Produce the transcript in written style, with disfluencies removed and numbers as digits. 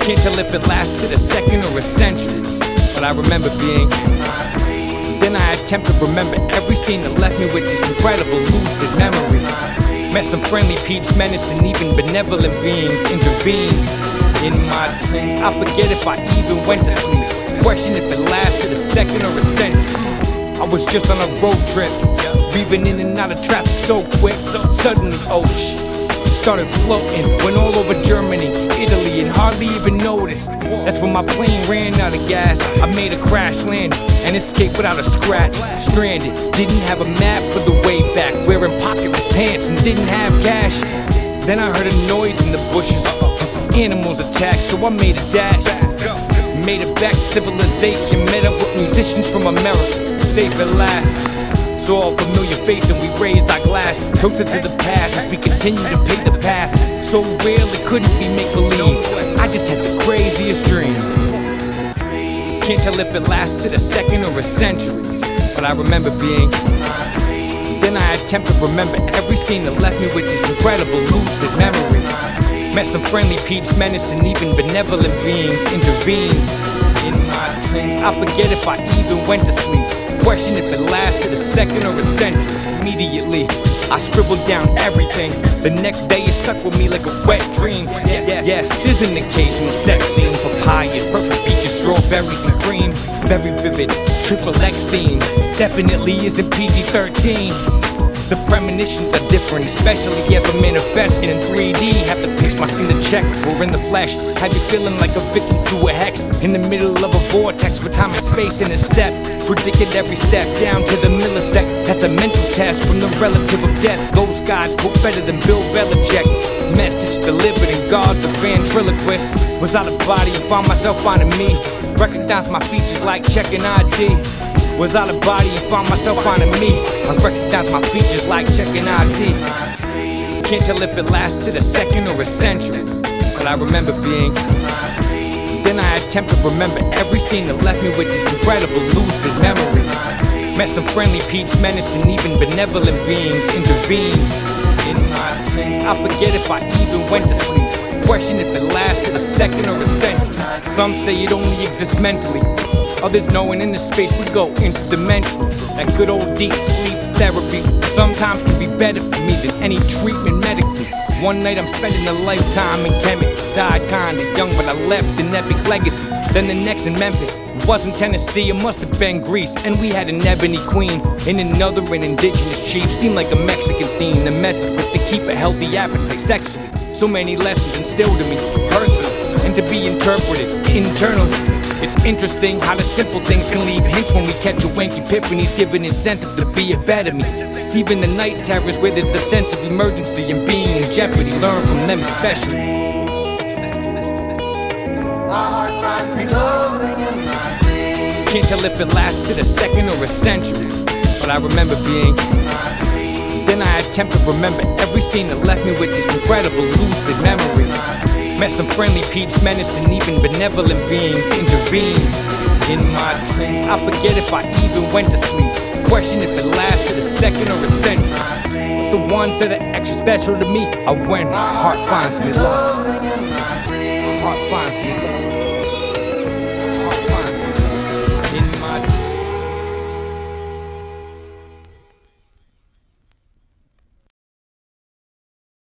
Can't tell if it lasted a second or a century, but I remember being. Then I attempt to remember every scene that left me with this incredible lucid memory. Met some friendly peeps, menacing, even benevolent beings intervened in my dreams. I forget if I even went to sleep. Question if it lasted a second or a century. I was just on a road trip, weaving in and out of traffic so quick. Suddenly, oh shit, started floating. Went all over Germany, Italy, and hardly even noticed. That's when my plane ran out of gas. I made a crash landing and escaped without a scratch. Stranded, didn't have a map for the way back. Wearing pocketless pants and didn't have cash. Then I heard a noise in the bushes and some animals attacked, so I made a dash. Made it back to civilization, met up with musicians from America, safe at last. Saw a familiar face and we raised our glass, toasted to the past as we continue to pave the path. So real it couldn't be make-believe, I just had the craziest dream. Can't tell if it lasted a second or a century, but I remember being. Then I attempt to remember every scene that left me with this incredible lucid memory. Met some friendly peeps, menacing, even benevolent beings intervened in my dreams. I forget if I even went to sleep. Question if it lasted a second or a century. Immediately, I scribbled down everything. The next day it stuck with me like a wet dream. Yes, there's an occasional sex scene. Papayas, purple peaches, strawberries and cream. Very vivid, XXX themes. Definitely isn't PG-13. The premonitions are different, especially as we're manifesting in 3D. Have to pitch my skin to check if we're in the flesh. Have you feeling like a victim to a hex in the middle of a vortex with time and space in a step. Predicted every step down to the millisecond. That's a mental test from the relative of death. Those gods quote better than Bill Belichick. Message delivered in God the ventriloquist. Was out of body and found myself finding me. Recognized my features like checking ID. Was out of body and found myself finding me. I recognized my features like checking ID. Can't tell if it lasted a second or a century, but I remember being. Then I attempt to remember every scene that left me with this incredible lucid memory. Met some friendly peeps, menacing, even benevolent beings intervened in my dreams. I forget if I even went to sleep. Question if it lasted a second or a century. Some say it only exists mentally. Others knowing in this space we go interdimensional. That good old deep sleep therapy sometimes can be better for me than any treatment medically. One night I'm spending a lifetime in Kemet. Died kinda young but I left an epic legacy. Then the next in Memphis, it wasn't Tennessee, it must have been Greece. And we had an ebony queen and another an indigenous chief. Seemed like a Mexican scene. The message was to keep a healthy appetite sexually. So many lessons instilled in me, personal, and to be interpreted internally. It's interesting how the simple things can leave hints when we catch a wank epiphanies, giving incentive to be a better me. Even the night terrors where there's a sense of emergency and being in jeopardy, learn from them especially. My heart finds me glowing in my dreams. Can't tell if it lasted a second or a century, but I remember being. Then I attempt to remember every scene that left me with this incredible lucid memory. Met some friendly peeps, menacing, even benevolent beings intervened in my dreams. I forget if I even went to sleep. Question if it lasted a second or a century. But the ones that are extra special to me are when my heart finds me love. My heart finds me love.